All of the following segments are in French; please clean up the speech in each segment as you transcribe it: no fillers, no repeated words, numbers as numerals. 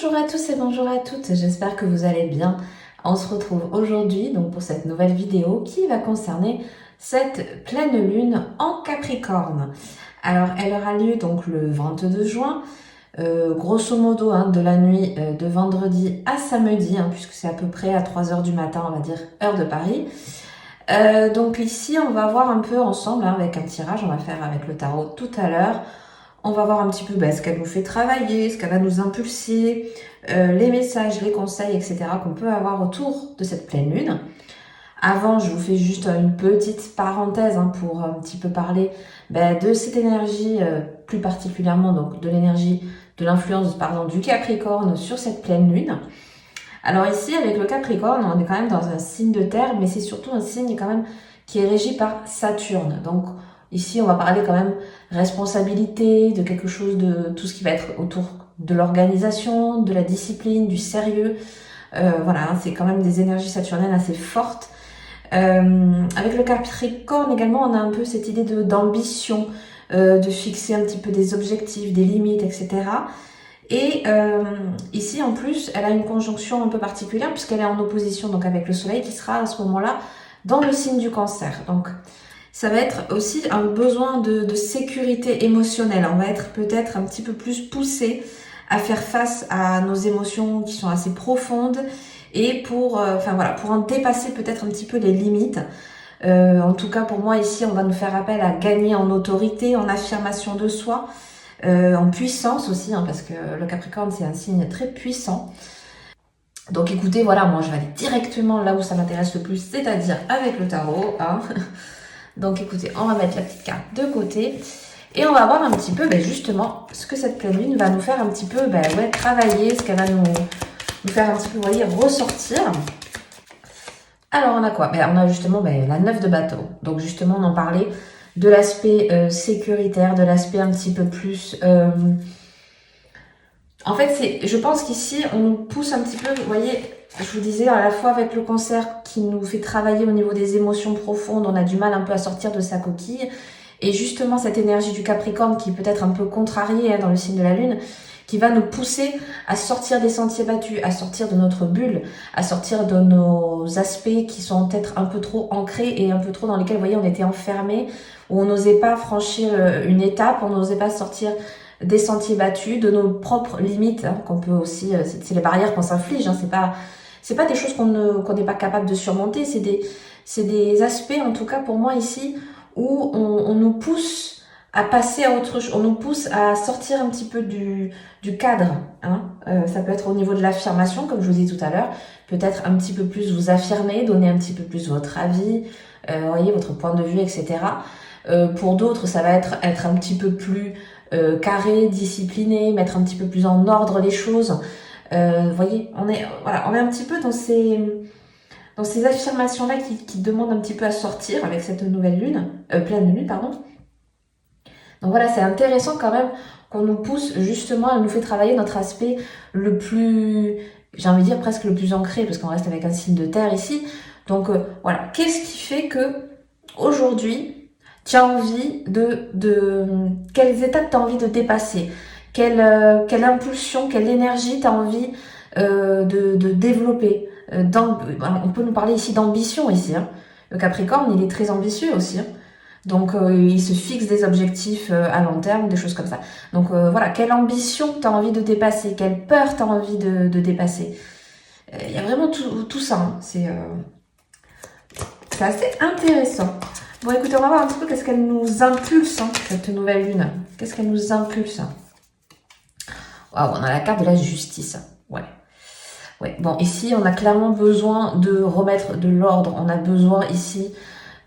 Bonjour à tous et bonjour à toutes, j'espère que vous allez bien. On se retrouve aujourd'hui donc pour cette nouvelle vidéo qui va concerner cette pleine lune en Capricorne. Alors elle aura lieu donc le 22 juin, grosso modo de la nuit de vendredi à samedi, puisque c'est à peu près à 3 heures du matin, on va dire, heure de Paris. Donc ici on va voir un peu ensemble avec un tirage, on va faire avec le tarot tout à l'heure. On va voir un petit peu ce qu'elle nous fait travailler, ce qu'elle va nous impulser, les messages, les conseils, etc. qu'on peut avoir autour de cette pleine lune. Avant, je vous fais juste une petite parenthèse pour un petit peu parler de cette énergie, plus particulièrement donc de l'énergie, de l'influence du Capricorne sur cette pleine lune. Alors ici, avec le Capricorne, on est quand même dans un signe de terre, mais c'est surtout un signe quand même qui est régi par Saturne. Donc ici, on va parler quand même responsabilité, de quelque chose de tout ce qui va être autour de l'organisation, de la discipline, du sérieux. Voilà, c'est quand même des énergies saturniennes assez fortes. Avec le Capricorne également, on a un peu cette idée d'ambition, de fixer un petit peu des objectifs, des limites, etc. Et ici, en plus, elle a une conjonction un peu particulière puisqu'elle est en opposition donc avec le Soleil qui sera à ce moment-là dans le signe du Cancer. Donc, ça va être aussi un besoin de sécurité émotionnelle. On va être peut-être un petit peu plus poussé à faire face à nos émotions qui sont assez profondes et pour en dépasser peut-être un petit peu les limites. En tout cas, pour moi, ici, on va nous faire appel à gagner en autorité, en affirmation de soi, en puissance aussi, parce que le Capricorne, c'est un signe très puissant. Donc écoutez, voilà, moi, je vais aller directement là où ça m'intéresse le plus, c'est-à-dire avec le tarot. Donc écoutez, on va mettre la petite carte de côté et on va voir un petit peu justement ce que cette pleine lune va nous faire un petit peu travailler, ce qu'elle va nous faire un petit peu, vous voyez, ressortir. Alors on a quoi? On a justement la 9 de bâton. Donc justement on en parlait de l'aspect sécuritaire, de l'aspect un petit peu plus... En fait, je pense qu'ici on nous pousse un petit peu, vous voyez... Je vous disais, à la fois avec le Cancer qui nous fait travailler au niveau des émotions profondes, on a du mal un peu à sortir de sa coquille. Et justement, cette énergie du Capricorne qui peut être un peu contrariée dans le signe de la Lune, qui va nous pousser à sortir des sentiers battus, à sortir de notre bulle, à sortir de nos aspects qui sont peut-être un peu trop ancrés et un peu trop dans lesquels, vous voyez, on était enfermés, où on n'osait pas franchir une étape, on n'osait pas sortir des sentiers battus, de nos propres limites, qu'on peut aussi, c'est les barrières qu'on s'inflige, c'est pas des choses qu'on n'est pas capable de surmonter, c'est des aspects, en tout cas pour moi ici, où on nous pousse à passer à autre chose, on nous pousse à sortir un petit peu du cadre. Ça peut être au niveau de l'affirmation, comme je vous dis tout à l'heure, peut-être un petit peu plus vous affirmer, donner un petit peu plus votre avis, voyez, votre point de vue, etc. Pour d'autres, ça va être un petit peu plus carré, discipliné, mettre un petit peu plus en ordre les choses. Vous voyez, on est un petit peu dans ces affirmations-là qui demandent un petit peu à sortir avec cette nouvelle lune, pleine lune, pardon. Donc voilà, c'est intéressant quand même qu'on nous pousse justement, elle nous fait travailler notre aspect le plus, j'ai envie de dire presque le plus ancré, parce qu'on reste avec un signe de terre ici. Donc voilà, qu'est-ce qui fait que aujourd'hui, tu as envie quelles étapes tu as envie de dépasser? Quelle impulsion, quelle énergie tu as envie de développer? On peut nous parler ici d'ambition ici. Le Capricorne, il est très ambitieux aussi. Donc, il se fixe des objectifs à long terme, des choses comme ça. Donc, voilà, quelle ambition tu as envie de dépasser? Quelle peur tu as envie de dépasser? Il y a vraiment tout ça. C'est assez intéressant. Bon, écoutez, on va voir un petit peu qu'est-ce qu'elle nous impulse, cette nouvelle lune. Qu'est-ce qu'elle nous impulse? Waouh, on a la carte de la justice. Ouais. Bon, ici, on a clairement besoin de remettre de l'ordre. On a besoin ici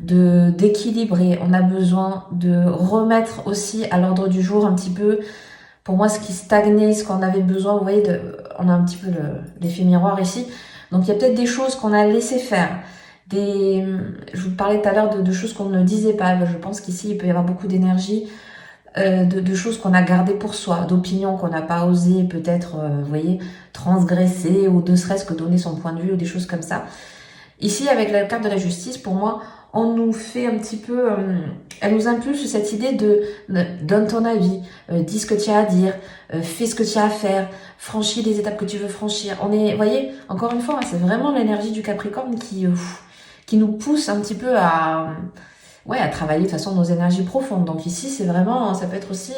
d'équilibrer. On a besoin de remettre aussi à l'ordre du jour un petit peu, pour moi, ce qui stagnait, ce qu'on avait besoin. Vous voyez, on a un petit peu l'effet miroir ici. Donc, il y a peut-être des choses qu'on a laissé faire. Je vous parlais tout à l'heure de choses qu'on ne disait pas. Je pense qu'ici, il peut y avoir beaucoup d'énergie, de choses qu'on a gardées pour soi, d'opinions qu'on n'a pas osé peut-être, vous voyez, transgresser ou ne serait-ce que donner son point de vue ou des choses comme ça. Ici, avec la carte de la justice, pour moi, on nous fait un petit peu, elle nous impulse cette idée de donne ton avis, dis ce que tu as à dire, fais ce que tu as à faire, franchis les étapes que tu veux franchir. On est, vous voyez, encore une fois, c'est vraiment l'énergie du Capricorne qui nous pousse un petit peu à travailler de toute façon nos énergies profondes. Donc ici, c'est vraiment, ça peut être aussi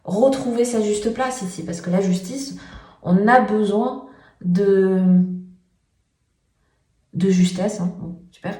retrouver sa juste place ici, parce que la justice, on a besoin de justesse, hein. Bon, super.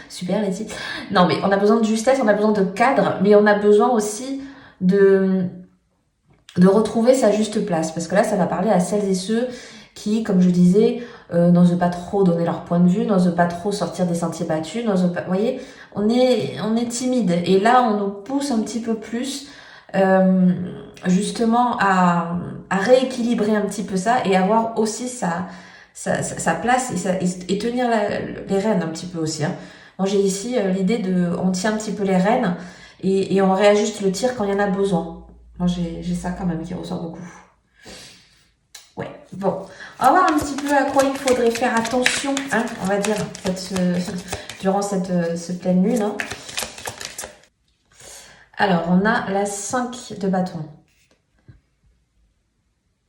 Super, Letty. Non, mais on a besoin de justesse, on a besoin de cadre, mais on a besoin aussi de retrouver sa juste place. Parce que là, ça va parler à celles et ceux qui, comme je disais, n'osent pas trop donner leur point de vue, n'osent pas trop sortir des sentiers battus, n'osent pas... Vous voyez, on est timide. Et là, on nous pousse un petit peu plus, justement, à rééquilibrer un petit peu ça et avoir aussi sa place et tenir les rênes un petit peu aussi. Hein. Moi, j'ai ici l'idée on tient un petit peu les rênes et on réajuste le tir quand il y en a besoin. Moi, j'ai ça quand même qui ressort beaucoup. Ouais, bon. On va voir un petit peu à quoi il faudrait faire attention, hein, on va dire, durant cette pleine lune. Hein. Alors, on a la 5 de bâton.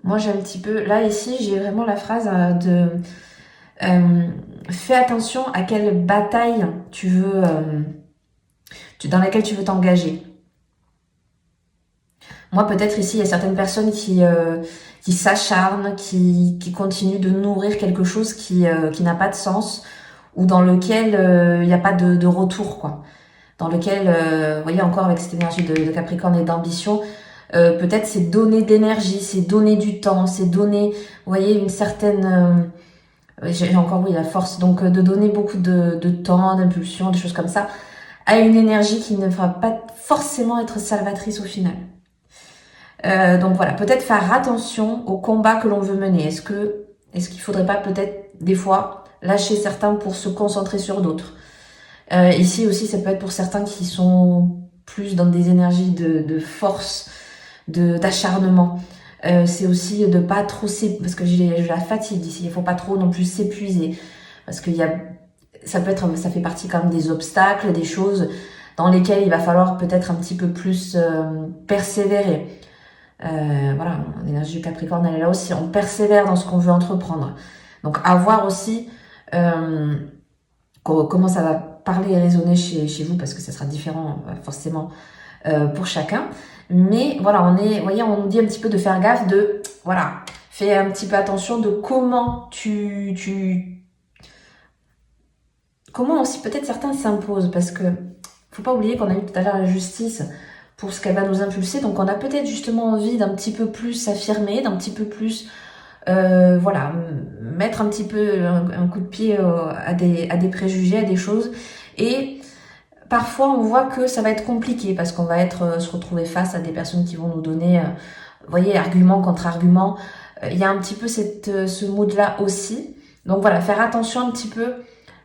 Moi, j'ai un petit peu... Là, ici, j'ai vraiment la phrase fais attention à quelle bataille tu veux... dans laquelle tu veux t'engager. Moi, peut-être ici, il y a certaines personnes qui s'acharnent, qui continuent de nourrir quelque chose qui n'a pas de sens ou dans lequel il n'y a pas de retour, quoi. Dans lequel, vous voyez, encore avec cette énergie de Capricorne et d'ambition, peut-être c'est donner d'énergie, c'est donner du temps, c'est donner, vous voyez, une certaine... j'ai encore, oui, la force, donc de donner beaucoup de temps, d'impulsion, des choses comme ça, à une énergie qui ne va pas forcément être salvatrice au final. Donc voilà, peut-être faire attention au combat que l'on veut mener. Est-ce qu'il faudrait pas peut-être des fois lâcher certains pour se concentrer sur d'autres. Ici aussi, ça peut être pour certains qui sont plus dans des énergies de force, d'acharnement. C'est aussi de pas trop parce que j'ai la fatigue ici. Il faut pas trop non plus s'épuiser parce qu'il y a ça fait partie quand même des obstacles, des choses dans lesquelles il va falloir peut-être un petit peu plus persévérer. Voilà, l'énergie du Capricorne, elle est là aussi. On persévère dans ce qu'on veut entreprendre. Donc, à voir aussi comment ça va parler et résonner chez vous, parce que ça sera différent forcément pour chacun. Mais voilà, vous voyez, on nous dit un petit peu de faire gaffe voilà, fais un petit peu attention de comment comment aussi peut-être certains s'imposent, parce que faut pas oublier qu'on a eu tout à l'heure la justice pour ce qu'elle va nous impulser. Donc on a peut-être justement envie d'un petit peu plus s'affirmer, d'un petit peu plus, voilà, mettre un petit peu un coup de pied à des préjugés, à des choses. Et parfois on voit que ça va être compliqué parce qu'on va se retrouver face à des personnes qui vont nous donner, vous voyez, argument contre argument. Il y a un petit peu ce mood-là aussi. Donc voilà, faire attention un petit peu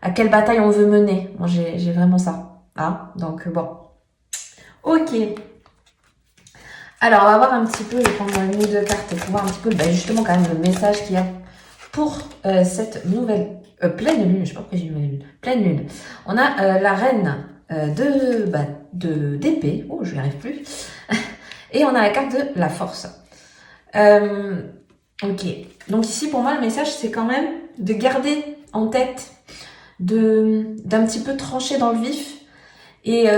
à quelle bataille on veut mener. Moi j'ai vraiment ça. Hein, donc bon. Ok. Alors, on va voir un petit peu, je vais prendre une ou deux cartes pour voir un petit peu, justement, quand même, le message qu'il y a pour cette nouvelle pleine lune. Je sais pas pourquoi j'ai une nouvelle lune. Pleine lune. On a la reine d'épée. Oh, je n'y arrive plus. Et on a la carte de la force. Ok. Donc ici, pour moi, le message, c'est quand même de garder en tête, d'un petit peu trancher dans le vif. Et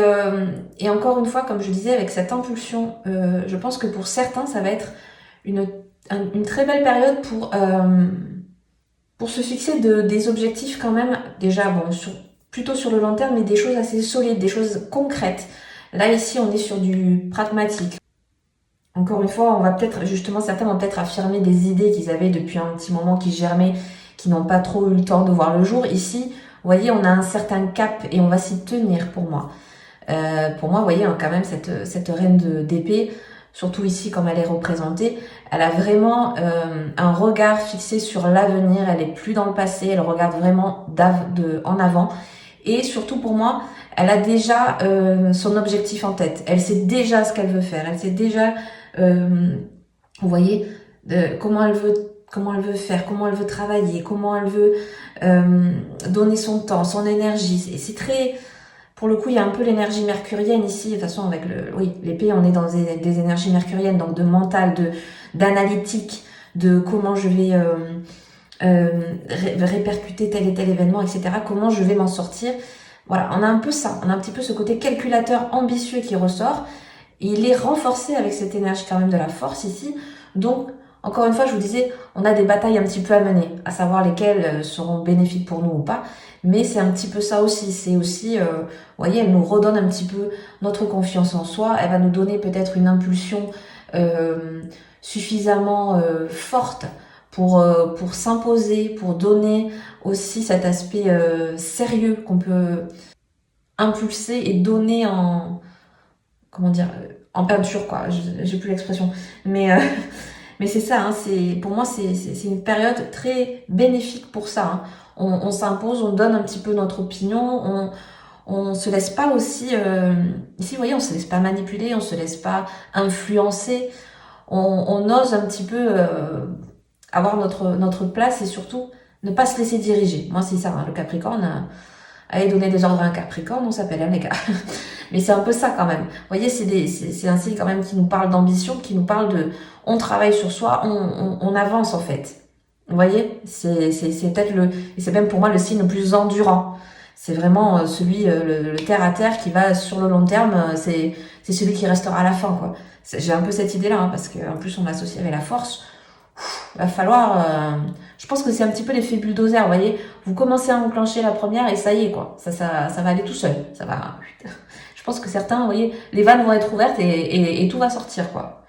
encore une fois, comme je disais, avec cette impulsion, je pense que pour certains, ça va être une très belle période pour se fixer des objectifs quand même, déjà, bon, plutôt sur le long terme, mais des choses assez solides, des choses concrètes. Là, ici, on est sur du pragmatique. Encore une fois, certains vont peut-être affirmer des idées qu'ils avaient depuis un petit moment, qui germaient, qui n'ont pas trop eu le temps de voir le jour. Ici, vous voyez, on a un certain cap et on va s'y tenir pour moi. Pour moi, vous voyez, hein, quand même, cette reine d'épée, surtout ici, comme elle est représentée, elle a vraiment un regard fixé sur l'avenir. Elle est plus dans le passé, elle regarde vraiment en avant. Et surtout, pour moi, elle a déjà son objectif en tête. Elle sait déjà ce qu'elle veut faire. Elle sait déjà, vous voyez, comment elle veut comment elle veut faire, comment elle veut travailler, comment elle veut donner son temps, son énergie. C'est très... Pour le coup, il y a un peu l'énergie mercurienne ici. De toute façon, avec oui, l'épée, on est dans des énergies mercuriennes, donc de mental, d'analytique, de comment je vais répercuter tel et tel événement, etc. Comment je vais m'en sortir. Voilà, on a un peu ça. On a un petit peu ce côté calculateur ambitieux qui ressort. Et il est renforcé avec cette énergie quand même de la force ici. Donc, encore une fois, je vous disais, on a des batailles un petit peu à mener, à savoir lesquelles seront bénéfiques pour nous ou pas. Mais c'est un petit peu ça aussi. C'est aussi, vous voyez, elle nous redonne un petit peu notre confiance en soi. Elle va nous donner peut-être une impulsion suffisamment forte pour s'imposer, pour donner aussi cet aspect sérieux qu'on peut impulser et donner en, comment dire, en peinture, quoi. J'ai plus l'expression. Mais, mais c'est ça, hein, pour moi, c'est une période très bénéfique pour ça. Hein. On s'impose, on donne un petit peu notre opinion, on se laisse pas aussi, ici, vous voyez, on se laisse pas manipuler, on se laisse pas influencer, on ose un petit peu avoir notre place et surtout ne pas se laisser diriger. Moi, c'est ça, hein, le Capricorne, aller donner des ordres à un Capricorne, on s'appelle, hein, les gars. Mais c'est un peu ça quand même. Vous voyez, c'est un signe quand même qui nous parle d'ambition, qui nous parle de, on travaille sur soi, on avance en fait. Vous voyez, c'est peut-être et c'est même pour moi le signe le plus endurant. C'est vraiment celui, le terre à terre qui va sur le long terme, c'est celui qui restera à la fin, quoi. J'ai un peu cette idée-là, hein, parce qu'en plus on l'associe avec la force. Va falloir, je pense que c'est un petit peu l'effet bulldozer, vous voyez. Vous commencez à enclencher la première et ça y est, quoi. Ça va aller tout seul. Ça va. Je pense que certains, vous voyez, les vannes vont être ouvertes et tout va sortir, quoi.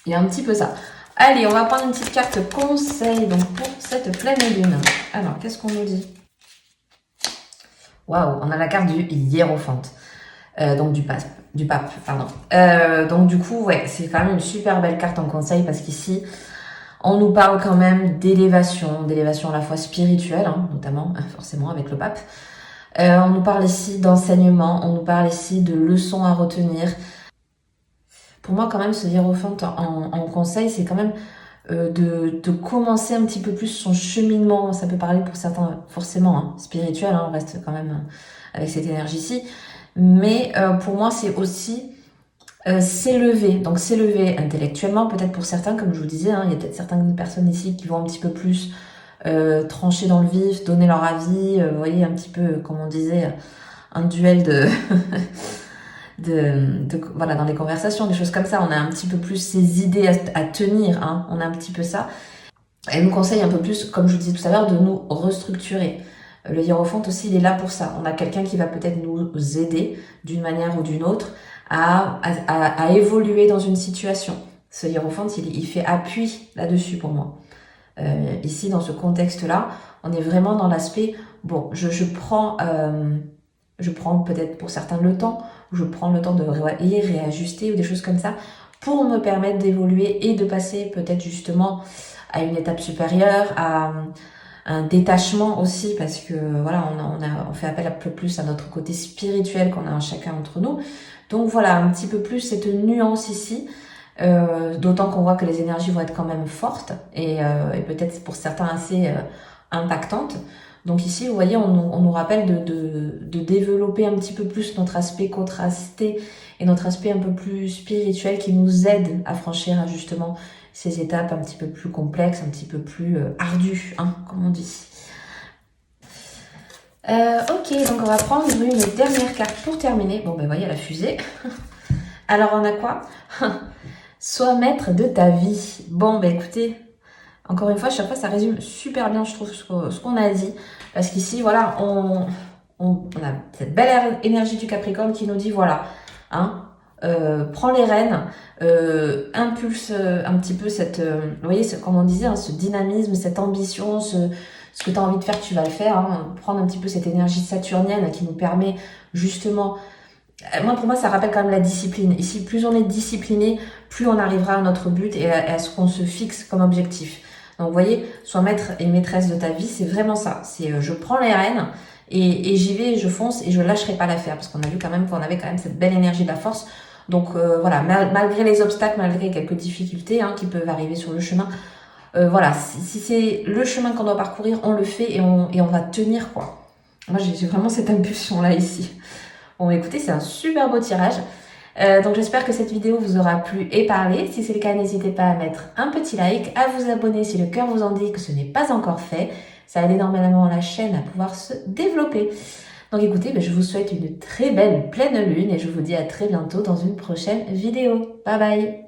Il y a un petit peu ça. Allez, on va prendre une petite carte conseil donc pour cette pleine lune. Alors, qu'est-ce qu'on nous dit? Waouh, on a la carte du hiérophante. Donc du pape, pardon. Donc du coup, ouais, c'est quand même une super belle carte en conseil parce qu'ici, on nous parle quand même d'élévation à la fois spirituelle, hein, notamment, forcément, avec le pape. On nous parle ici d'enseignement, on nous parle ici de leçons à retenir. Pour moi, quand même, ce hiérophante en conseil, c'est quand même de commencer un petit peu plus son cheminement. Ça peut parler pour certains, forcément, hein, spirituel, hein, on reste quand même avec cette énergie-ci. Mais pour moi, c'est aussi s'élever. Donc s'élever intellectuellement, peut-être pour certains, comme je vous disais, hein, il y a peut-être certaines personnes ici qui vont un petit peu plus trancher dans le vif, donner leur avis, vous voyez, un petit peu, comme on disait, un duel voilà, dans les conversations, des choses comme ça. On a un petit peu plus ces idées à tenir, hein, on a un petit peu ça. Elle nous conseille un peu plus, comme je vous disais tout à l'heure, de nous restructurer. Le hiérophante aussi, il est là pour ça. On a quelqu'un qui va peut-être nous aider d'une manière ou d'une autre à évoluer dans une situation. Ce hiérophante, il fait appui là-dessus pour moi. Ici, dans ce contexte-là, on est vraiment dans l'aspect, bon, je prends peut-être pour certains le temps, je prends le temps de réajuster ou des choses comme ça pour me permettre d'évoluer et de passer peut-être justement à une étape supérieure, à un détachement aussi, parce que voilà, on fait appel un peu plus à notre côté spirituel qu'on a chacun entre nous. Donc voilà, un petit peu plus cette nuance ici, d'autant qu'on voit que les énergies vont être quand même fortes et peut-être pour certains assez impactantes. Donc ici, vous voyez, on nous rappelle de développer un petit peu plus notre aspect contrasté et notre aspect un peu plus spirituel qui nous aide à franchir justement ces étapes un petit peu plus complexes, un petit peu plus ardues, hein, comme on dit. Ok, donc on va prendre une dernière carte pour terminer. Bon, ben voyez la fusée. Alors on a quoi? Sois maître de ta vie. Bon, ben écoutez, encore une fois, chaque fois ça résume super bien, je trouve, ce qu'on a dit. Parce qu'ici, voilà, on a cette belle énergie du Capricorne qui nous dit, voilà, hein, prends les rênes, impulse un petit peu cette, vous voyez, comme on disait, hein, ce dynamisme, cette ambition, ce que tu as envie de faire, tu vas le faire. Hein, prendre un petit peu cette énergie saturnienne qui nous permet justement, moi pour moi ça rappelle quand même la discipline. Ici, plus on est discipliné, plus on arrivera à notre but et à ce qu'on se fixe comme objectif. Donc vous voyez, sois maître et maîtresse de ta vie, c'est vraiment ça. C'est je prends les rênes et j'y vais, je fonce et je lâcherai pas l'affaire parce qu'on a vu quand même qu'on avait quand même cette belle énergie de la force. Donc voilà, malgré les obstacles, malgré quelques difficultés hein, qui peuvent arriver sur le chemin, Voilà, si c'est le chemin qu'on doit parcourir, on le fait et on va tenir, quoi. Moi, j'ai vraiment cette impulsion-là ici. Bon, écoutez, c'est un super beau tirage. Donc j'espère que cette vidéo vous aura plu et parlé. Si c'est le cas, n'hésitez pas à mettre un petit like, à vous abonner si le cœur vous en dit que ce n'est pas encore fait. Ça aide énormément la chaîne à pouvoir se développer. Donc écoutez, je vous souhaite une très belle pleine lune et je vous dis à très bientôt dans une prochaine vidéo. Bye bye!